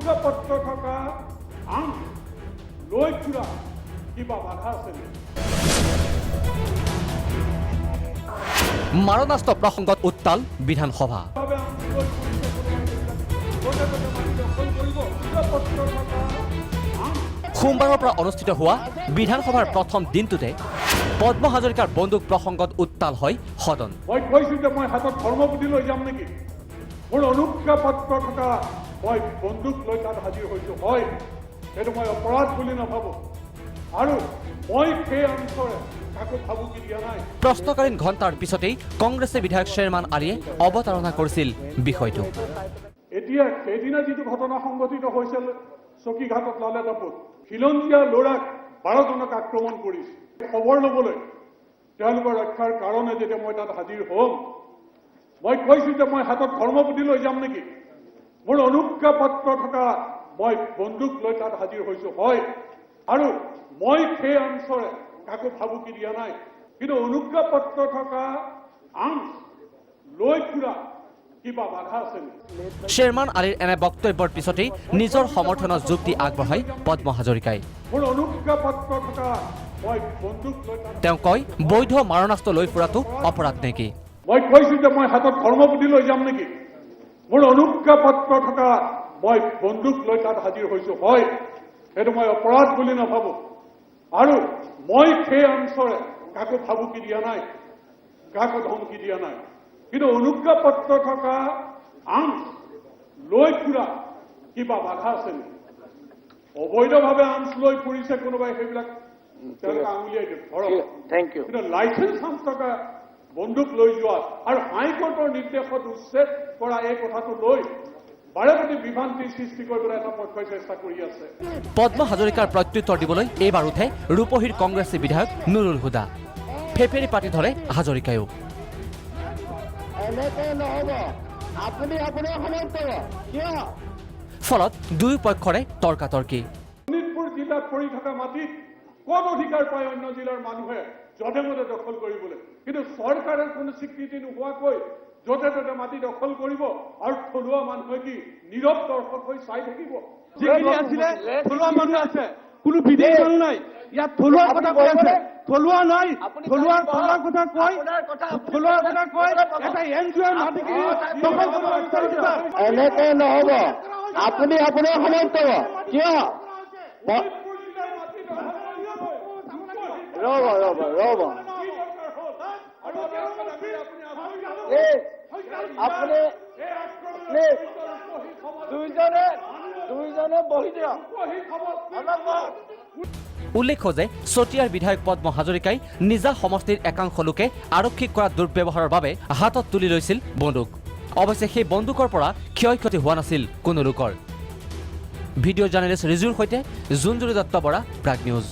অনুজ্ঞাপত্ৰ থকা আম লৈ ফুৰা কিবা বাধা আছে নেকি? মাৰণাস্ত্ৰ প্ৰসংগত উত্তাল বিধানসভা। সোমবাৰৰ পৰা অনুষ্ঠিত হোৱা বিধানসভাৰ প্ৰথম দিনটোতে পদ্ম হাজৰিকাৰ বন্দুক প্ৰসংগত উত্তাল হয় সদন। মই কৈছো যে মই হাতত ধৰ্মপুতি লৈ যাম নেকি? মোৰ অনুজ্ঞাপত্ৰ থকা মই বন্দুক লৈ তাত হাজিৰ হৈছো। হয়, সেইটো মই অপৰাধ বুলি নাভাবো আৰু মই সেই অঞ্চলে কাকো ভাবুকি দিয়া নাই। প্ৰশ্নকালীন ঘণ্টাৰ পিছতেই কংগ্ৰেছে বিধায়ক শ্বেৰমান আলীয়ে অৱতাৰণা কৰিছিল বিষয়টো। এতিয়া সেইদিনা যিটো ঘটনা সংঘটিত হৈছিল চকীঘাটত লালেটাপুত, খিলঞ্জীয়া ল'ৰাক 12জনক আক্ৰমণ কৰিছে। খবৰ ল'বলৈ তেওঁলোকৰ ৰক্ষাৰ কাৰণে যেতিয়া মই তাত হাজিৰ হ'ম, মই কৈছো যে মই হাতত ধৰ্মপুতি লৈ যাম নেকি? মোৰ অনুজ্ঞাপত্ৰ থকা মই বন্দুক লৈ তাত হাজিৰ হৈছো। হয়, আৰু মই সেই অঞ্চলে কাকো ভাবুকি দিয়া নাই, কিন্তু অনুজ্ঞাপত্ৰ থকা আৰ্মছ লৈ ফুৰা কিবা বাধা আছে নেকি? শ্বেৰমান আলীৰ এনে বক্তব্যৰ পিছতেই নিজৰ সমৰ্থনৰ যুক্তি আগবঢ়ায় পদ্ম হাজৰিকাই। মোৰ অনুজ্ঞাপত্ৰ থকা মই বন্দুক লৈ তেওঁ কয়, বৈধ মাৰণাস্ত্ৰ লৈ ফুৰাটো অপৰাধ নেকি? মই কৈছো যে মই হাতত ধৰ্মপুতি লৈ যাম নেকি? মোৰ অনুজ্ঞাপত্ৰ থকা মই বন্দুক লৈ তাত হাজিৰ হৈছো। হয়, সেইটো মই অপৰাধ বুলি নাভাবো আৰু মই সেই অঞ্চলে কাকো ভাবুকি দিয়া নাই, কাকো ধমকি দিয়া নাই, কিন্তু অনুজ্ঞাপত্ৰ থকা আৰ্মছ লৈ ফুৰা কিবা বাধা আছে নেকি? অবৈধভাৱে আৰ্মছ লৈ ফুৰিছে কোনোবাই, সেইবিলাক তেওঁলোকে আঙুলিয়াই দিয়ক ধৰক। কিন্তু লাইচেন্স আৰ্মছ থকা বন্দুক লৈ যোৱা আৰু হাইকোৰ্টৰ নিৰ্দেশত উচ্ছেদ কৰা এই কথাটো লৈ বাৰে প্ৰতি বিভ্ৰান্তিৰ সৃষ্টি কৰিবলৈ এটা পক্ষই চেষ্টা কৰি আছে। পদ্ম হাজৰিকাৰ প্ৰত্যুত্তৰ দিবলৈ এইবাৰ উঠে ৰূপহীৰ কংগ্ৰেছী বিধায়ক নুৰুল হুদা। ফেফেৰি পাতি ধৰে হাজৰিকায়ো। ফলত দুয়ো পক্ষৰে তৰ্কাতৰ্কি। শোণিতপুৰ জিলাত পৰি থকা মাটিত কত অধিকাৰ পায় অন্য জিলাৰ মানুহে যধে মধে দখল কৰিবলৈ, কিন্তু চৰকাৰৰ কোনো স্বীকৃতি নোহোৱাকৈ য'তে ত'তে মাটি দখল কৰিব আৰু থলুৱা মানুহে কি নীৰৱ দৰ্শক হৈ চাই থাকিব? যিখিনি আছিলে থলুৱা মানুহ আছে, কোনো বিদেশী মানুহ নাই। ইয়াত থলুৱাৰ কথা কৈ আছে, থলুৱা নাই, থলুৱাৰ কথা কয়, থলুৱাৰ কথা কয়। এটা এনজিঅ'ৰ মাটিখিনি দখল কৰিব বিচাৰিছে। এনেকে নহব, আপুনি আপোনাৰ সময়ত ক'ব কিয়? ৰ'ব আপুনি দুইজনে বহি দিয়ক। উল্লেখ্য যে চতিয়াৰ বিধায়ক পদ্ম হাজৰিকাই নিজা সমষ্টিৰ একাংশ লোকে আৰক্ষীক কৰা দুৰ্ব্যৱহাৰৰ বাবে হাতত তুলি লৈছিল বন্দুক। অৱশ্যে সেই বন্দুকৰ পৰা ক্ষয় ক্ষতি হোৱা নাছিল কোনো লোকৰ। ভিডিঅ' জাৰ্নেলিষ্ট ৰিজুৰ সৈতে জুঞ্জুৰি দত্ত বৰা, প্ৰাগ নিউজ।